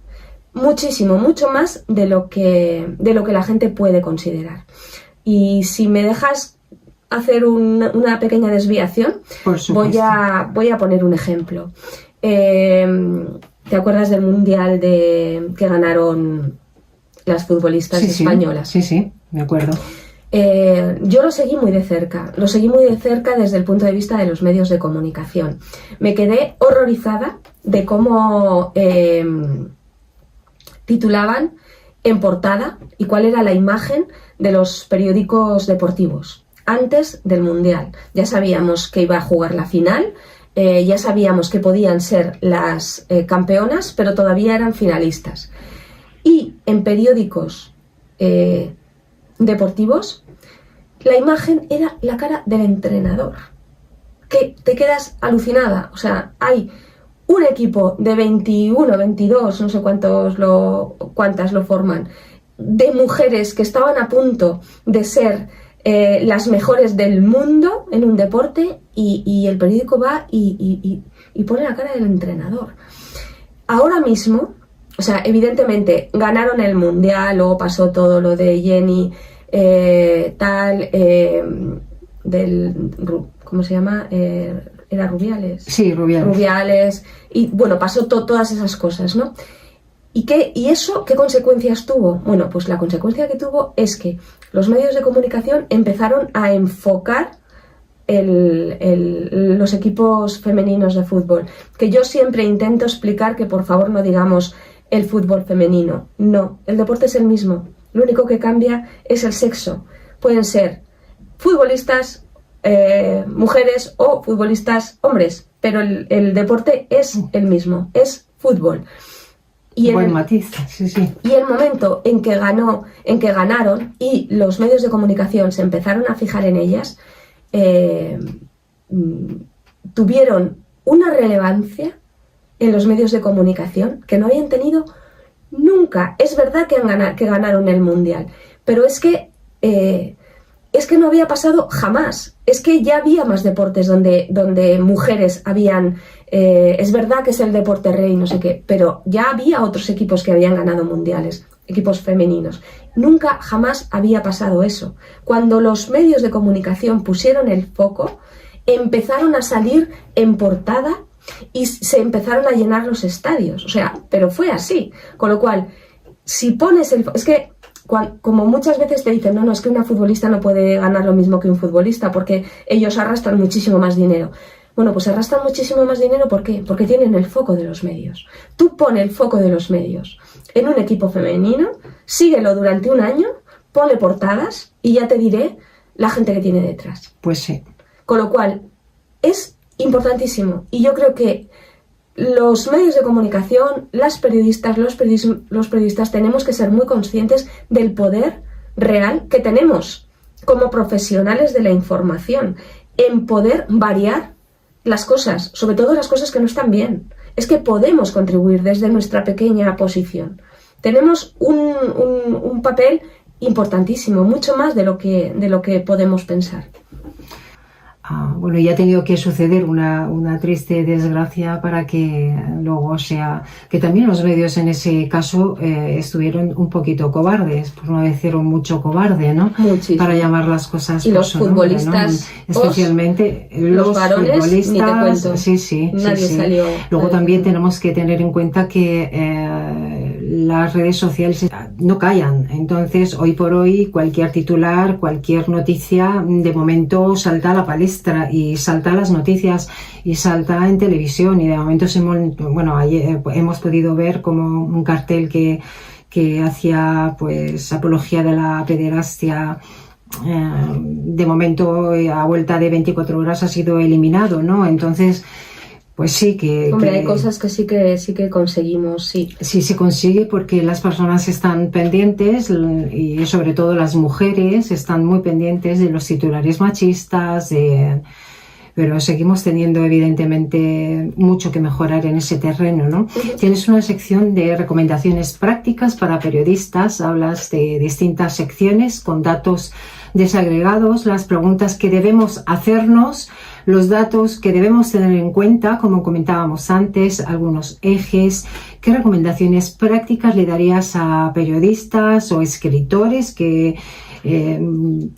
mucho más de lo que la gente puede considerar. Y si me dejas hacer una pequeña desviación, voy a poner un ejemplo. ¿Te acuerdas del mundial que ganaron las futbolistas españolas? Sí, me acuerdo. Yo lo seguí muy de cerca desde el punto de vista de los medios de comunicación. Me quedé horrorizada de cómo titulaban en portada y cuál era la imagen de los periódicos deportivos antes del Mundial. Ya sabíamos que iba a jugar la final, ya sabíamos que podían ser las campeonas, pero todavía eran finalistas. Y en periódicos deportivos, la imagen era la cara del entrenador, que te quedas alucinada. O sea, hay un equipo de 21, 22, no sé cuántas lo forman, de mujeres que estaban a punto de ser las mejores del mundo en un deporte, y el periódico va y pone la cara del entrenador. Ahora mismo, o sea, evidentemente ganaron el Mundial, luego pasó todo lo de Jenny, ¿cómo se llama? ¿Era Rubiales? Sí, Rubiales. Y bueno, pasó todas esas cosas, ¿no? ¿Y eso qué consecuencias tuvo? Bueno, pues la consecuencia que tuvo es que los medios de comunicación empezaron a enfocar los equipos femeninos de fútbol. Que yo siempre intento explicar que por favor no digamos el fútbol femenino. No, el deporte es el mismo. Lo único que cambia es el sexo. Pueden ser futbolistas mujeres o futbolistas hombres, pero el deporte es el mismo, es fútbol. Y buen matiz, sí. Y el momento en que ganaron y los medios de comunicación se empezaron a fijar en ellas, tuvieron una relevancia en los medios de comunicación que no habían tenido nunca. Es verdad que ganaron el Mundial, pero es que no había pasado jamás. Es que ya había más deportes donde mujeres habían... es verdad que es el deporte rey, no sé qué, pero ya había otros equipos que habían ganado mundiales, equipos femeninos. Nunca, jamás había pasado eso. Cuando los medios de comunicación pusieron el foco, empezaron a salir en portada y se empezaron a llenar los estadios. O sea, pero fue así. Con lo cual, si pones el... Es que... como muchas veces te dicen, no, es que una futbolista no puede ganar lo mismo que un futbolista porque ellos arrastran muchísimo más dinero. Bueno, pues arrastran muchísimo más dinero, ¿por qué? Porque tienen el foco de los medios. Tú pon el foco de los medios en un equipo femenino, síguelo durante un año, ponle portadas y ya te diré la gente que tiene detrás. Pues sí. Con lo cual, es importantísimo. Y yo creo que los medios de comunicación, los periodistas tenemos que ser muy conscientes del poder real que tenemos como profesionales de la información en poder variar las cosas, sobre todo las cosas que no están bien. Es que podemos contribuir desde nuestra pequeña posición. Tenemos un papel importantísimo, mucho más de lo que podemos pensar. Bueno, ya ha tenido que suceder una triste desgracia para que luego sea... Que también los medios en ese caso estuvieron un poquito cobardes, por no decir mucho cobarde, ¿no? Muchísimo. Para llamar las cosas y los futbolistas, nombre, ¿no? Especialmente los varones, futbolistas. ni te cuento. Sí. Nadie salió. Luego también tenemos que tener en cuenta que las redes sociales no callan. Entonces, hoy por hoy, cualquier titular, cualquier noticia, de momento salta a la palestra y salta a las noticias y salta en televisión. Y de momento, ayer hemos podido ver como un cartel que hacía pues apología de la pederastia, de momento a vuelta de 24 horas ha sido eliminado, ¿no? Entonces, pues sí que... Hombre, hay cosas que sí que conseguimos, sí. Sí se consigue porque las personas están pendientes y sobre todo las mujeres están muy pendientes de los titulares machistas, pero seguimos teniendo evidentemente mucho que mejorar en ese terreno, ¿no? Tienes una sección de recomendaciones prácticas para periodistas, hablas de distintas secciones con datos desagregados, las preguntas que debemos hacernos, los datos que debemos tener en cuenta, como comentábamos antes, algunos ejes. ¿Qué recomendaciones prácticas le darías a periodistas o escritores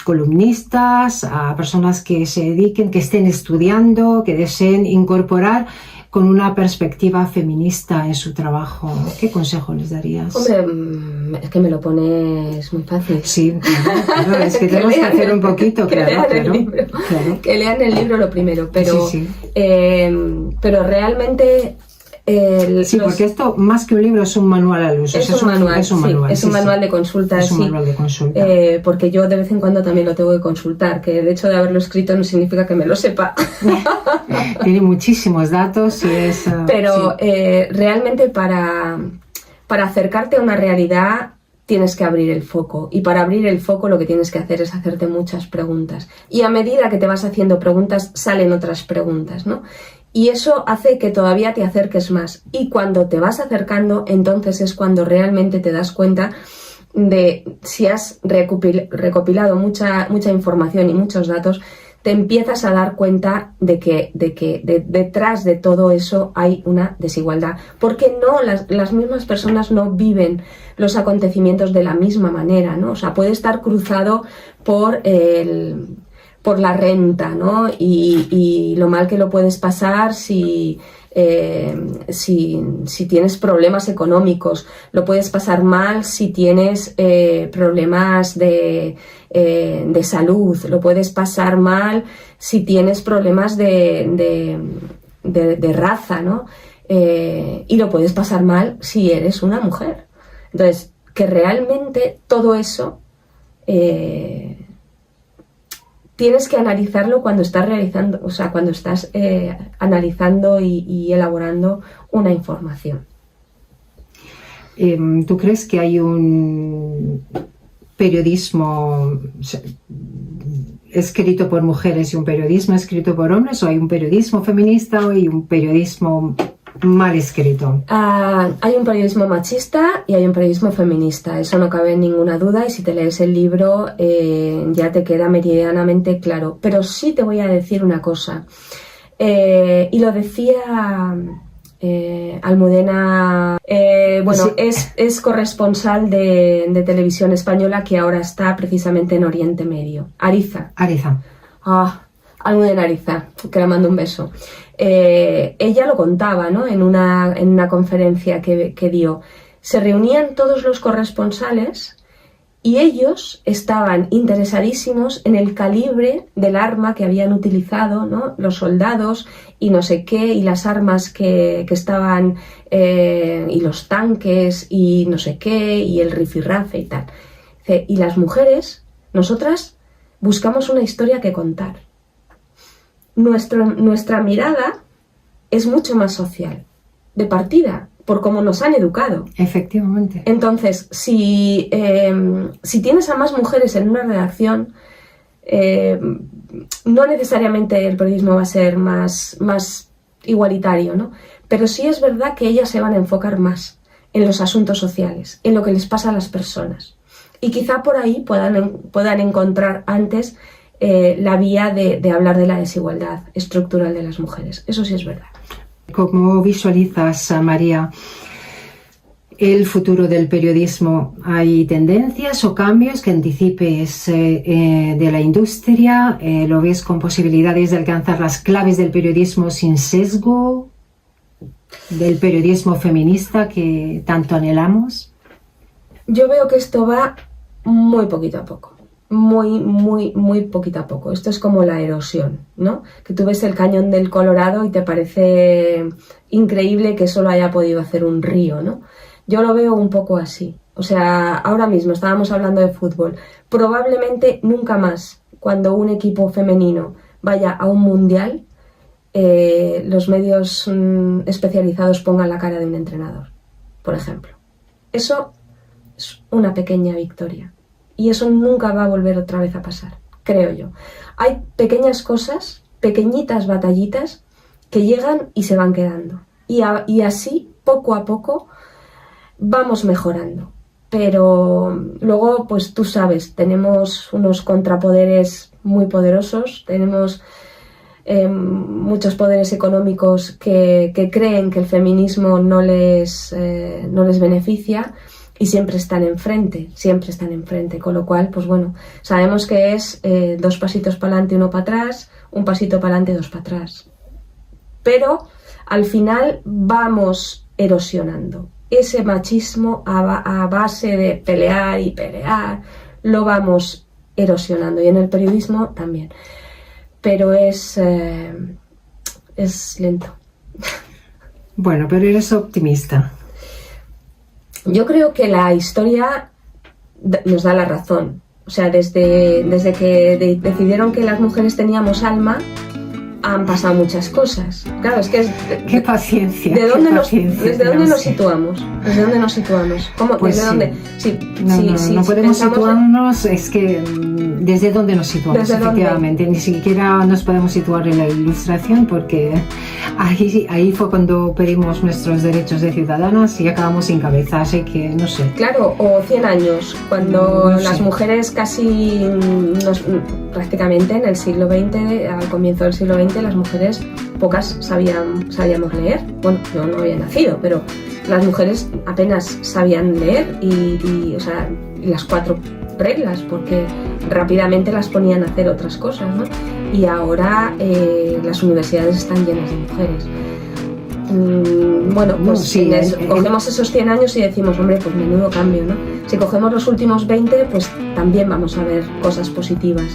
columnistas, a personas que se dediquen, que estén estudiando, que deseen incorporar con una perspectiva feminista en su trabajo? ¿Qué consejo les darías? Hombre, es que me lo pones muy fácil. Sí, claro, es que tenemos que hacer un poquito, que lean el libro lo primero, pero, sí. Pero realmente... porque esto más que un libro es un manual al uso. Es un manual de consulta. Es un manual de consulta. Porque yo de vez en cuando también lo tengo que consultar, que el hecho de haberlo escrito no significa que me lo sepa. Tiene muchísimos datos y es... Pero realmente para acercarte a una realidad tienes que abrir el foco, y para abrir el foco lo que tienes que hacer es hacerte muchas preguntas, y a medida que te vas haciendo preguntas salen otras preguntas, ¿no? Y eso hace que todavía te acerques más, y cuando te vas acercando, entonces es cuando realmente te das cuenta de si has recopilado mucha información y muchos datos, te empiezas a dar cuenta de que detrás de todo eso hay una desigualdad, porque no las mismas personas no viven los acontecimientos de la misma manera, ¿no? O sea, puede estar cruzado por la renta, ¿no? Y lo mal que lo puedes pasar si tienes problemas económicos, lo puedes pasar mal si tienes problemas de salud, lo puedes pasar mal si tienes problemas de raza, ¿no? Y lo puedes pasar mal si eres una mujer. Entonces, que realmente todo eso tienes que analizarlo cuando estás realizando, o sea, cuando estás analizando y elaborando una información. ¿Tú crees que hay un periodismo escrito por mujeres y un periodismo escrito por hombres, o hay un periodismo feminista y un periodismo mal escrito? Hay un periodismo machista y hay un periodismo feminista, eso no cabe ninguna duda, y si te lees el libro ya te queda meridianamente claro. Pero sí te voy a decir una cosa, y lo decía Almudena, sí. es corresponsal de Televisión Española, que ahora está precisamente en Oriente Medio. Ariza. Almudena Ariza, que le mando un beso. Ella lo contaba, ¿no? en una conferencia que dio. Se reunían todos los corresponsales y ellos estaban interesadísimos en el calibre del arma que habían utilizado, ¿no? Los soldados y no sé qué, y las armas que estaban, y los tanques y no sé qué, y el rifirrafe y tal. Y las mujeres, nosotras buscamos una historia que contar. Nuestra mirada es mucho más social, de partida, por cómo nos han educado. Efectivamente. Entonces, si tienes a más mujeres en una redacción, no necesariamente el periodismo va a ser más igualitario, ¿no? Pero sí es verdad que ellas se van a enfocar más en los asuntos sociales, en lo que les pasa a las personas. Y quizá por ahí puedan encontrar antes la vía de hablar de la desigualdad estructural de las mujeres. Eso sí es verdad. ¿Cómo visualizas, María, el futuro del periodismo? ¿Hay tendencias o cambios que anticipes de la industria? ¿Lo ves con posibilidades de alcanzar las claves del periodismo sin sesgo? del periodismo feminista que tanto anhelamos? Yo veo que esto va muy poquito a poco. Muy poquito a poco. Esto es como la erosión, ¿no? Que tú ves el cañón del Colorado y te parece increíble que solo haya podido hacer un río, ¿no? Yo lo veo un poco así. O sea, ahora mismo estábamos hablando de fútbol. Probablemente nunca más, cuando un equipo femenino vaya a un mundial, los medios especializados pongan la cara de un entrenador, por ejemplo. Eso es una pequeña victoria. Y eso nunca va a volver otra vez a pasar, creo yo. Hay pequeñas cosas, pequeñitas batallitas, que llegan y se van quedando. Y así, poco a poco, vamos mejorando. Pero luego, pues tú sabes, tenemos unos contrapoderes muy poderosos, tenemos muchos poderes económicos que creen que el feminismo no les beneficia. Y siempre están enfrente, con lo cual, pues bueno, sabemos que es 2 pasitos para adelante, 1 para atrás, 1 pasito para adelante, 2 para atrás. Pero al final vamos erosionando. Ese machismo a base de pelear y pelear, lo vamos erosionando. Y en el periodismo también. Pero es lento. Bueno, pero eres optimista. Yo creo que la historia nos da la razón. O sea, desde que decidieron que las mujeres teníamos alma, han pasado muchas cosas. Claro, es que es... ¡Qué paciencia! ¿Desde dónde nos situamos? ¿Desde dónde nos situamos? ¿Cómo? Pues ¿Desde dónde? Sí, no podemos situarnos, es que desde dónde nos situamos, efectivamente. Ni siquiera nos podemos situar en la Ilustración, porque ahí fue cuando pedimos nuestros derechos de ciudadanas y acabamos sin cabeza, así que no sé. Claro, o 100 años, cuando las mujeres casi, prácticamente en el siglo XX, al comienzo del siglo XX, las mujeres pocas sabíamos leer. Bueno, yo no había nacido, pero las mujeres apenas sabían leer y o sea, las 4 reglas, porque rápidamente las ponían a hacer otras cosas, ¿no? Y ahora las universidades están llenas de mujeres. Bueno, pues sí, cogemos esos 100 años y decimos, hombre, pues menudo cambio, ¿no? Si cogemos los últimos 20, pues también vamos a ver cosas positivas.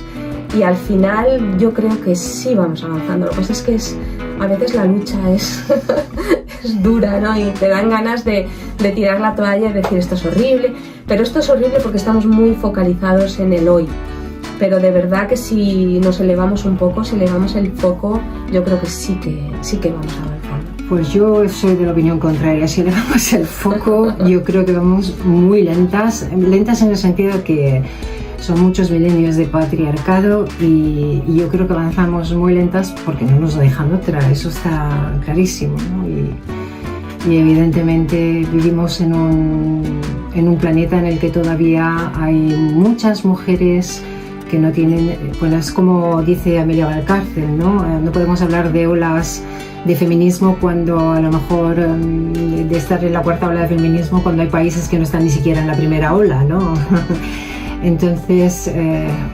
Y al final yo creo que sí vamos avanzando. Lo que pasa es que a veces la lucha es dura, ¿no? Y te dan ganas de tirar la toalla y decir esto es horrible. Pero esto es horrible porque estamos muy focalizados en el hoy. Pero de verdad que si nos elevamos un poco, si elevamos el foco, yo creo que sí que vamos avanzando. Pues yo soy de la opinión contraria. Si elevamos el foco, yo creo que vamos muy lentas en el sentido que son muchos milenios de patriarcado y yo creo que avanzamos muy lentas porque no nos dejan otra, eso está clarísimo, ¿no? Y evidentemente vivimos en un planeta en el que todavía hay muchas mujeres que no tienen, pues como dice Amelia Valcárcel, ¿no? No podemos hablar de olas de feminismo cuando a lo mejor de estar en la 4ª ola de feminismo cuando hay países que no están ni siquiera en la primera ola, ¿no? Entonces,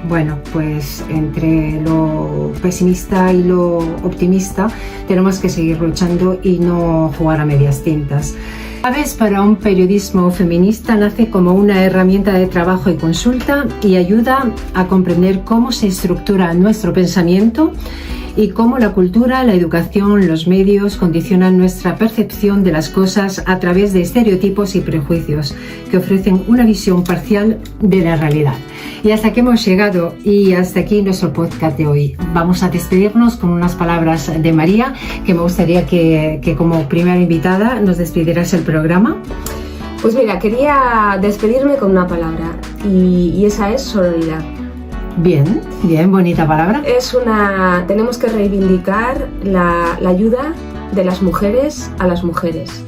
bueno, pues entre lo pesimista y lo optimista tenemos que seguir luchando y no jugar a medias tintas. Aves para un periodismo feminista nace como una herramienta de trabajo y consulta y ayuda a comprender cómo se estructura nuestro pensamiento y cómo la cultura, la educación, los medios condicionan nuestra percepción de las cosas a través de estereotipos y prejuicios que ofrecen una visión parcial de la realidad. Y hasta aquí hemos llegado y hasta aquí nuestro podcast de hoy. Vamos a despedirnos con unas palabras de María, que me gustaría que como primera invitada nos despidieras el programa. Pues mira, quería despedirme con una palabra y esa es sororidad. Bien, bonita palabra. Tenemos que reivindicar la ayuda de las mujeres a las mujeres.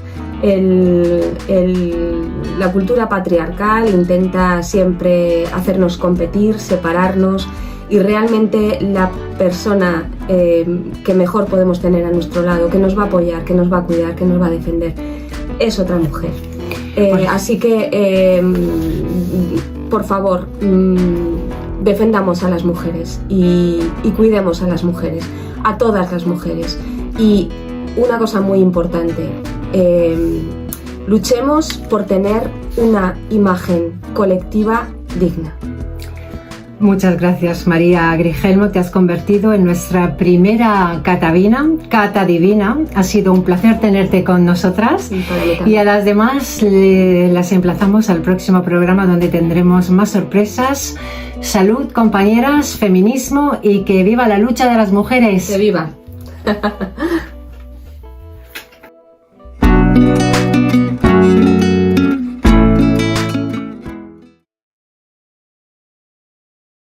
La cultura patriarcal intenta siempre hacernos competir, separarnos, y realmente la persona que mejor podemos tener a nuestro lado, que nos va a apoyar, que nos va a cuidar, que nos va a defender, es otra mujer. Así que, por favor, defendamos a las mujeres y cuidemos a las mujeres, a todas las mujeres, y una cosa muy importante. Luchemos por tener una imagen colectiva digna. Muchas gracias, María Grigelmo. Te has convertido en nuestra primera Cata Divina. Ha sido un placer tenerte con nosotras. Y a las demás las emplazamos al próximo programa, donde tendremos más sorpresas. Salud, compañeras, feminismo y que viva la lucha de las mujeres. ¡Que viva!